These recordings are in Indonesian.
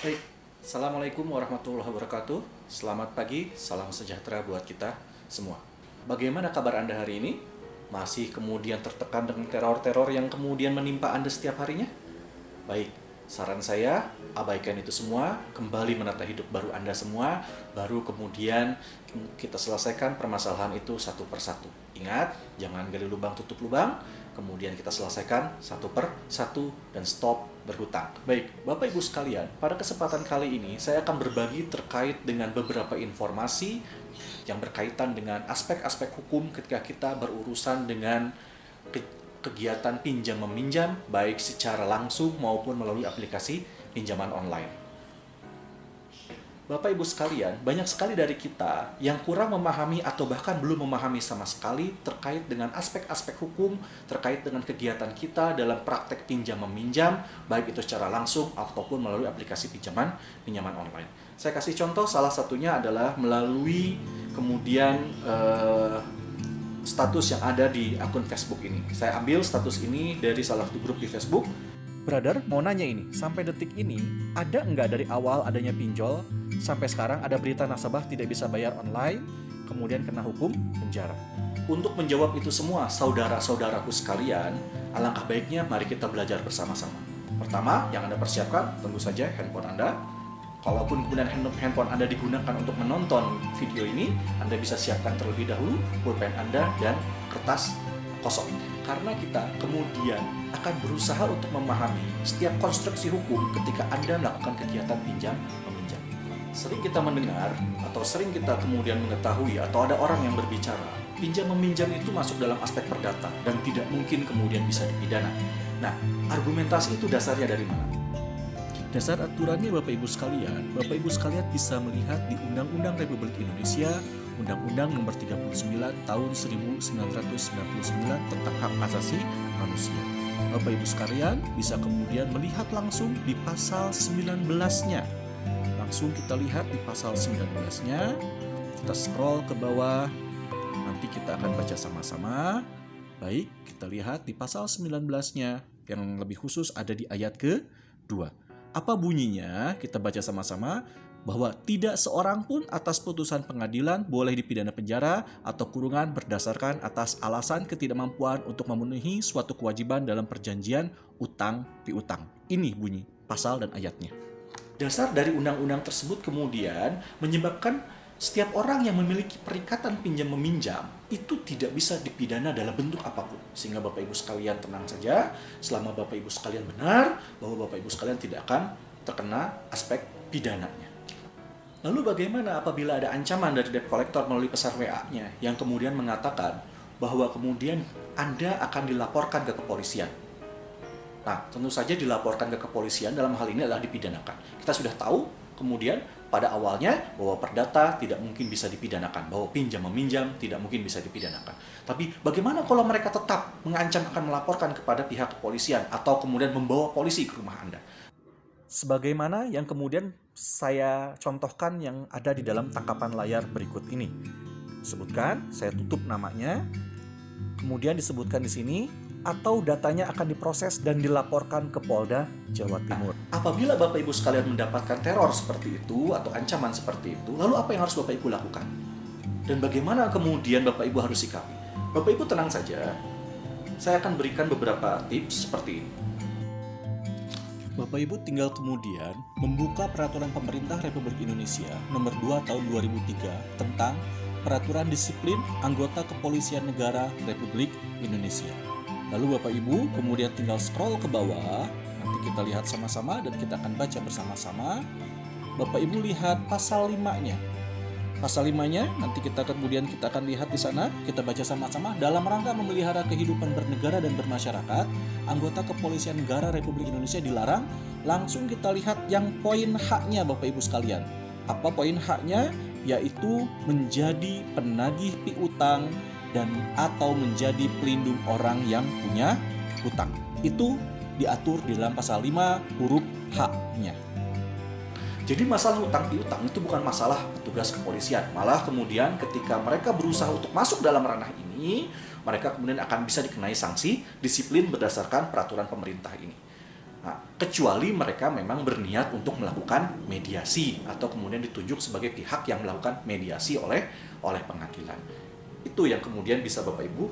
Baik, Assalamualaikum warahmatullahi wabarakatuh. Selamat pagi, salam sejahtera buat kita semua. Bagaimana kabar Anda hari ini? Masih kemudian tertekan dengan teror-teror yang kemudian menimpa Anda setiap harinya? Baik, saran saya, abaikan itu semua, kembali menata hidup baru Anda semua, baru kemudian kita selesaikan permasalahan itu satu persatu. Ingat, jangan gali lubang tutup lubang, kemudian kita selesaikan satu per satu dan stop berhutang. Baik, Bapak Ibu sekalian, pada kesempatan kali ini saya akan berbagi terkait dengan beberapa informasi yang berkaitan dengan aspek-aspek hukum ketika kita berurusan dengan kegiatan pinjam meminjam baik secara langsung maupun melalui aplikasi pinjaman online. Bapak Ibu sekalian, banyak sekali dari kita yang kurang memahami atau bahkan belum memahami sama sekali terkait dengan aspek-aspek hukum terkait dengan kegiatan kita dalam praktek pinjam meminjam baik itu secara langsung ataupun melalui aplikasi pinjaman online. Saya kasih contoh, salah satunya adalah melalui kemudian status yang ada di akun Facebook ini. Saya ambil status ini dari salah satu grup di Facebook. Brother, mau nanya ini, sampai detik ini ada nggak dari awal adanya pinjol sampai sekarang ada berita nasabah tidak bisa bayar online, kemudian kena hukum penjara? Untuk menjawab itu semua, saudara-saudaraku sekalian, alangkah baiknya mari kita belajar bersama-sama. Pertama, yang Anda persiapkan tentu saja handphone Anda. Kalaupun kemudian handphone Anda digunakan untuk menonton video ini, Anda bisa siapkan terlebih dahulu pulpen Anda dan kertas kosong. Karena kita kemudian akan berusaha untuk memahami setiap konstruksi hukum ketika Anda melakukan kegiatan pinjam meminjam. Sering kita mendengar atau sering kita kemudian mengetahui atau ada orang yang berbicara, pinjam meminjam itu masuk dalam aspek perdata dan tidak mungkin kemudian bisa dipidana. Nah, argumentasi itu dasarnya dari mana? Dasar aturannya Bapak Ibu sekalian bisa melihat di Undang-Undang Republik Indonesia, Undang-Undang Nomor 39 Tahun 1999 tentang Hak Asasi Manusia. Bapak Ibu sekalian bisa kemudian melihat langsung di pasal 19-nya. Langsung kita lihat di pasal 19-nya, kita scroll ke bawah, nanti kita akan baca sama-sama. Baik, kita lihat di pasal 19-nya, yang lebih khusus ada di ayat ke-2. Apa bunyinya? Kita baca sama-sama bahwa tidak seorang pun atas putusan pengadilan boleh dipidana penjara atau kurungan berdasarkan atas alasan ketidakmampuan untuk memenuhi suatu kewajiban dalam perjanjian utang piutang. Ini bunyi pasal dan ayatnya. Dasar dari undang-undang tersebut kemudian menyebabkan setiap orang yang memiliki perikatan pinjam meminjam itu tidak bisa dipidana dalam bentuk apapun. Sehingga Bapak Ibu sekalian tenang saja, selama Bapak Ibu sekalian benar bahwa Bapak Ibu sekalian tidak akan terkena aspek pidananya. Lalu bagaimana apabila ada ancaman dari debt collector melalui pesan WA-nya yang kemudian mengatakan bahwa kemudian Anda akan dilaporkan ke kepolisian? Nah, tentu saja dilaporkan ke kepolisian dalam hal ini adalah dipidanakan. Kita sudah tahu kemudian pada awalnya bahwa perdata tidak mungkin bisa dipidanakan, bahwa pinjam meminjam tidak mungkin bisa dipidanakan. Tapi bagaimana kalau mereka tetap mengancam akan melaporkan kepada pihak kepolisian atau kemudian membawa polisi ke rumah Anda? Sebagaimana yang kemudian saya contohkan yang ada di dalam tangkapan layar berikut ini. Sebutkan, saya tutup namanya, kemudian disebutkan di sini, atau datanya akan diproses dan dilaporkan ke Polda Jawa Timur. Apabila Bapak Ibu sekalian mendapatkan teror seperti itu atau ancaman seperti itu, lalu apa yang harus Bapak Ibu lakukan? Dan bagaimana kemudian Bapak Ibu harus sikapi? Bapak Ibu tenang saja, saya akan berikan beberapa tips seperti ini. Bapak Ibu tinggal kemudian membuka Peraturan Pemerintah Republik Indonesia Nomor 2 Tahun 2003 tentang Peraturan Disiplin Anggota Kepolisian Negara Republik Indonesia. Lalu Bapak Ibu kemudian tinggal scroll ke bawah, nanti kita lihat sama-sama dan kita akan baca bersama-sama. Bapak Ibu lihat pasal 5-nya. Pasal 5-nya nanti kita akan lihat di sana, kita baca sama-sama. Dalam rangka memelihara kehidupan bernegara dan bermasyarakat, anggota Kepolisian Negara Republik Indonesia dilarang. Langsung kita lihat yang poin haknya Bapak Ibu sekalian. Apa poin haknya? Yaitu menjadi penagih piutang dan atau menjadi pelindung orang yang punya hutang. Itu diatur di dalam pasal 5 huruf H-nya. Jadi masalah hutang piutang itu bukan masalah petugas kepolisian. Malah kemudian ketika mereka berusaha untuk masuk dalam ranah ini, mereka kemudian akan bisa dikenai sanksi disiplin berdasarkan peraturan pemerintah ini. Nah, kecuali mereka memang berniat untuk melakukan mediasi atau kemudian ditunjuk sebagai pihak yang melakukan mediasi oleh pengadilan. Itu yang kemudian bisa Bapak Ibu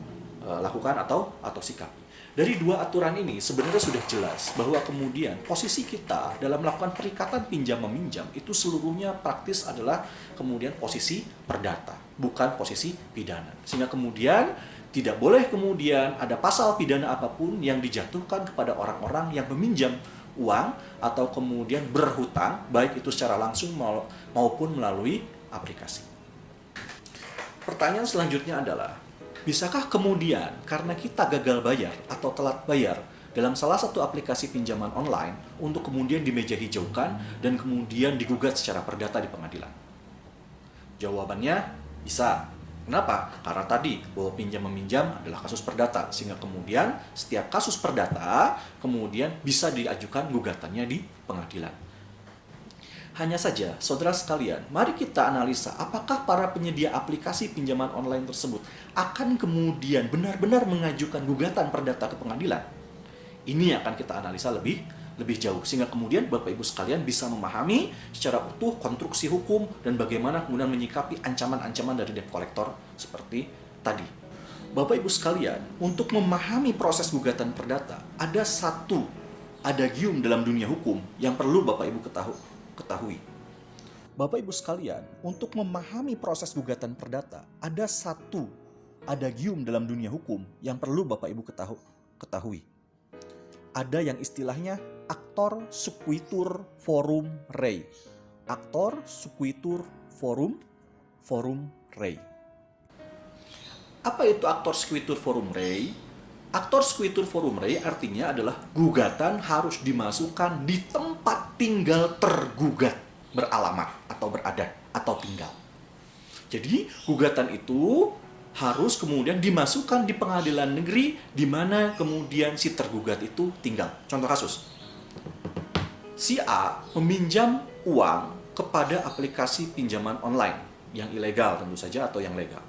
lakukan atau sikapi. Dari dua aturan ini sebenarnya sudah jelas bahwa kemudian posisi kita dalam melakukan perikatan pinjam meminjam itu seluruhnya praktis adalah kemudian posisi perdata, bukan posisi pidana. Sehingga kemudian tidak boleh kemudian ada pasal pidana apapun yang dijatuhkan kepada orang-orang yang meminjam uang atau kemudian berhutang, baik itu secara langsung maupun melalui aplikasi. Pertanyaan selanjutnya adalah, bisakah kemudian karena kita gagal bayar atau telat bayar dalam salah satu aplikasi pinjaman online untuk kemudian dimeja hijaukan dan kemudian digugat secara perdata di pengadilan? Jawabannya bisa. Kenapa? Karena tadi bahwa pinjam meminjam adalah kasus perdata, sehingga kemudian setiap kasus perdata kemudian bisa diajukan gugatannya di pengadilan. Hanya saja, saudara sekalian, mari kita analisa apakah para penyedia aplikasi pinjaman online tersebut akan kemudian benar-benar mengajukan gugatan perdata ke pengadilan. Ini akan kita analisa lebih jauh, sehingga kemudian Bapak Ibu sekalian bisa memahami secara utuh konstruksi hukum dan bagaimana kemudian menyikapi ancaman-ancaman dari debt collector seperti tadi. Bapak Ibu sekalian, untuk memahami proses gugatan perdata, ada satu adagium dalam dunia hukum yang perlu Bapak Ibu ketahui. Bapak Ibu sekalian, untuk memahami proses gugatan perdata, ada satu adagium dalam dunia hukum yang perlu Bapak Ibu ketahui. Ada yang istilahnya actor sequitur forum rei. Actor sequitur forum rei. Apa itu actor sequitur forum rei? Actor sequitur forum rei artinya adalah gugatan harus dimasukkan di tempat tinggal tergugat beralamat atau berada atau tinggal. Jadi gugatan itu harus kemudian dimasukkan di pengadilan negeri di mana kemudian si tergugat itu tinggal. Contoh kasus, si A meminjam uang kepada aplikasi pinjaman online yang ilegal tentu saja atau yang legal.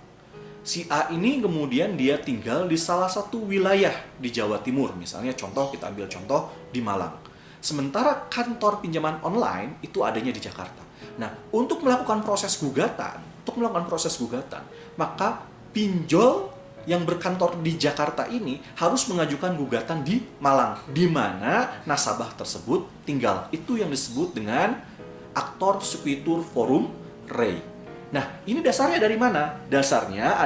Si A ini kemudian dia tinggal di salah satu wilayah di Jawa Timur, misalnya kita ambil contoh di Malang. Sementara kantor pinjaman online itu adanya di Jakarta. Nah, untuk melakukan proses gugatan, maka pinjol yang berkantor di Jakarta ini harus mengajukan gugatan di Malang, di mana nasabah tersebut tinggal. Itu yang disebut dengan actor sequitur forum rei. Nah, ini dasarnya dari mana? Dasarnya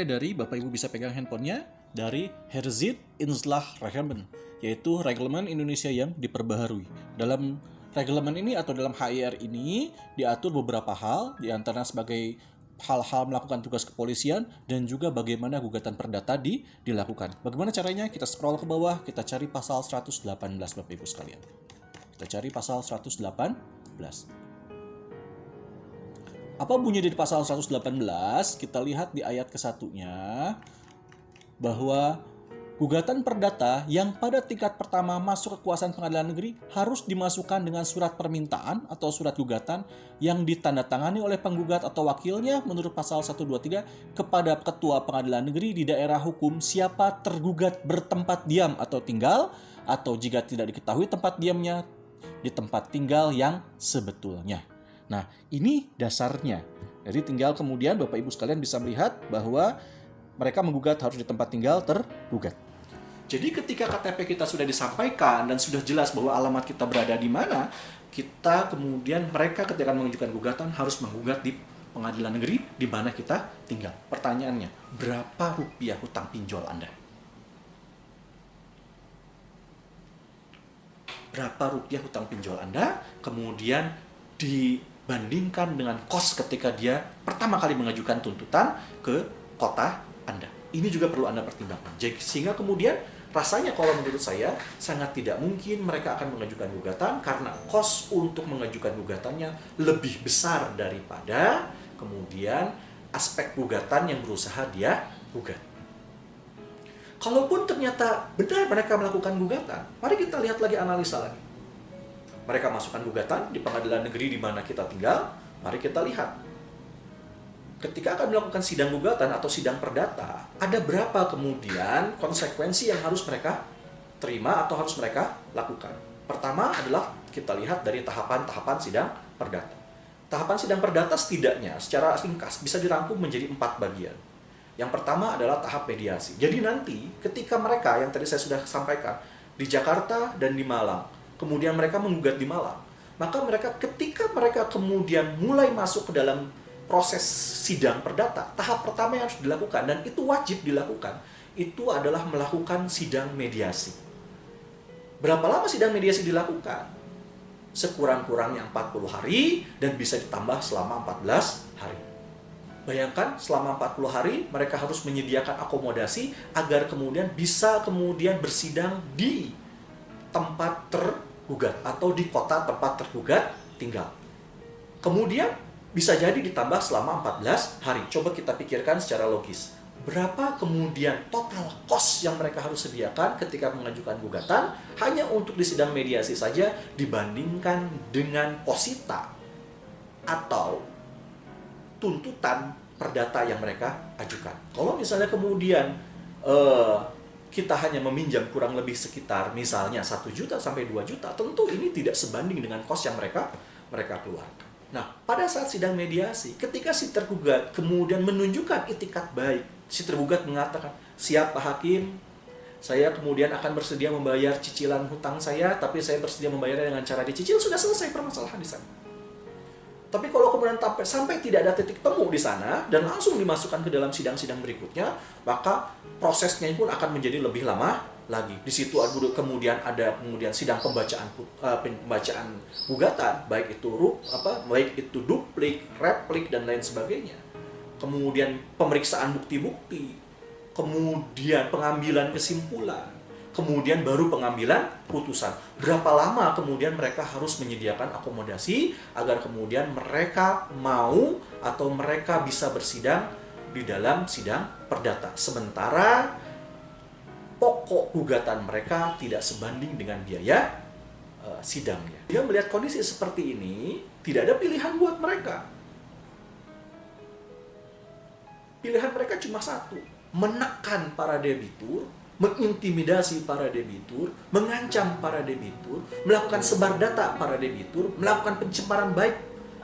dari Bapak Ibu bisa pegang handphonenya, dari Herzit Inslag Reglement, yaitu Reglement Indonesia yang diperbaharui. Dalam reglement ini atau dalam HIR ini diatur beberapa hal, diantara sebagai hal-hal melakukan tugas kepolisian dan juga bagaimana gugatan perdata dilakukan. Bagaimana caranya? Kita scroll ke bawah, kita cari pasal 118 Bapak Ibu sekalian. Kita cari pasal 118. Apa bunyi dari pasal 118? Kita lihat di ayat ke-1-nya bahwa gugatan perdata yang pada tingkat pertama masuk kekuasaan pengadilan negeri harus dimasukkan dengan surat permintaan atau surat gugatan yang ditandatangani oleh penggugat atau wakilnya menurut pasal 123 kepada ketua pengadilan negeri di daerah hukum siapa tergugat bertempat diam atau tinggal, atau jika tidak diketahui tempat diamnya, di tempat tinggal yang sebetulnya. Nah, ini dasarnya. Jadi tinggal kemudian Bapak Ibu sekalian bisa melihat bahwa mereka menggugat harus di tempat tinggal tergugat. Jadi ketika KTP kita sudah disampaikan dan sudah jelas bahwa alamat kita berada di mana, mereka ketika mengajukan gugatan harus menggugat di pengadilan negeri di mana kita tinggal. Pertanyaannya, berapa rupiah hutang pinjol Anda? Berapa rupiah hutang pinjol Anda? Kemudian dibandingkan dengan kos ketika dia pertama kali mengajukan tuntutan ke kota Anda. Ini juga perlu Anda pertimbangkan. Sehingga kemudian rasanya kalau menurut saya sangat tidak mungkin mereka akan mengajukan gugatan karena kos untuk mengajukan gugatannya lebih besar daripada kemudian aspek gugatan yang berusaha dia gugat. Kalaupun ternyata benar mereka melakukan gugatan, mari kita lihat lagi, analisa lagi. Mereka masukkan gugatan di pengadilan negeri di mana kita tinggal, mari kita lihat. Ketika akan melakukan sidang gugatan atau sidang perdata, ada berapa kemudian konsekuensi yang harus mereka terima atau harus mereka lakukan? Pertama adalah kita lihat dari tahapan-tahapan sidang perdata. Tahapan sidang perdata setidaknya secara ringkas bisa dirangkum menjadi 4 bagian. Yang pertama adalah tahap mediasi. Jadi nanti ketika mereka, yang tadi saya sudah sampaikan, di Jakarta dan di Malang, kemudian mereka menggugat di Malang, maka ketika mereka kemudian mulai masuk ke dalam proses sidang perdata, tahap pertama yang harus dilakukan, dan itu wajib dilakukan, itu adalah melakukan sidang mediasi. Berapa lama sidang mediasi dilakukan? Sekurang-kurangnya 40 hari dan bisa ditambah selama 14 hari. Bayangkan selama 40 hari mereka harus menyediakan akomodasi agar kemudian bisa bersidang di tempat tergugat atau di kota tempat tergugat tinggal. Kemudian bisa jadi ditambah selama 14 hari. Coba kita pikirkan secara logis. Berapa kemudian total cost yang mereka harus sediakan ketika mengajukan gugatan hanya untuk di sidang mediasi saja dibandingkan dengan posita atau tuntutan perdata yang mereka ajukan. Kalau misalnya kemudian kita hanya meminjam kurang lebih sekitar misalnya 1 juta sampai 2 juta, tentu ini tidak sebanding dengan cost yang mereka keluarkan. Nah, pada saat sidang mediasi, ketika si tergugat kemudian menunjukkan itikat baik, si tergugat mengatakan, "Siap Pak Hakim, saya kemudian akan bersedia membayar cicilan hutang saya, tapi saya bersedia membayarnya dengan cara dicicil," sudah selesai permasalahan di sana. Tapi kalau kemudian sampai tidak ada titik temu di sana dan langsung dimasukkan ke dalam sidang-sidang berikutnya, maka prosesnya pun akan menjadi lebih lama lagi. Di situ kemudian ada sidang pembacaan gugatan, baik itu duplik, replik dan lain sebagainya. Kemudian pemeriksaan bukti-bukti, kemudian pengambilan kesimpulan, kemudian baru pengambilan putusan. Berapa lama kemudian mereka harus menyediakan akomodasi agar kemudian mereka mau atau mereka bisa bersidang di dalam sidang perdata. Sementara pokok gugatan mereka tidak sebanding dengan biaya sidangnya. Dia melihat kondisi seperti ini, tidak ada pilihan buat mereka. Pilihan mereka cuma satu, menekan para debitur, mengintimidasi para debitur, mengancam para debitur, melakukan sebar data para debitur, melakukan pencemaran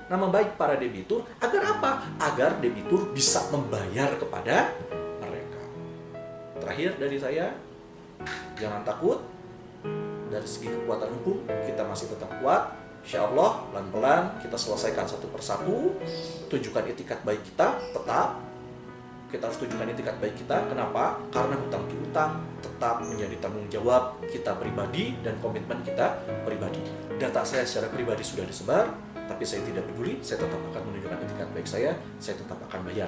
nama baik para debitur, agar apa? Agar debitur bisa membayar kepada mereka. Terakhir dari saya, jangan takut. Dari segi kekuatan hukum, kita masih tetap kuat. Insya Allah, pelan-pelan kita selesaikan satu persatu. Tunjukkan itikat baik kita, kita harus tunjukkan itikat baik kita. Kenapa? Karena hutang piutang tetap menjadi tanggung jawab kita pribadi dan komitmen kita pribadi. Data saya secara pribadi sudah disebar, tapi saya tidak peduli. Saya tetap akan menunjukkan itikat baik saya tetap akan bayar.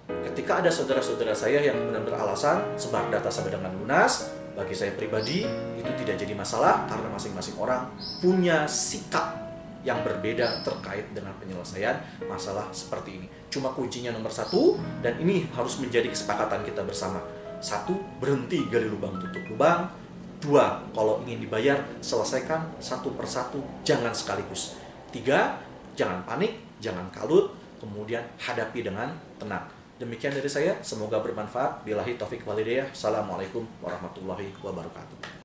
Ketika ada saudara-saudara saya yang benar-benar beralasan sebar data sampai dengan lunas, bagi saya pribadi itu tidak jadi masalah karena masing-masing orang punya sikap yang berbeda terkait dengan penyelesaian masalah seperti ini. Cuma kuncinya nomor 1, dan ini harus menjadi kesepakatan kita bersama. 1, berhenti gali lubang tutup lubang. 2, kalau ingin dibayar, selesaikan satu persatu, jangan sekaligus. 3, jangan panik, jangan kalut, kemudian hadapi dengan tenang. Demikian dari saya, semoga bermanfaat. Billahi taufik walhidayah. Assalamualaikum warahmatullahi wabarakatuh.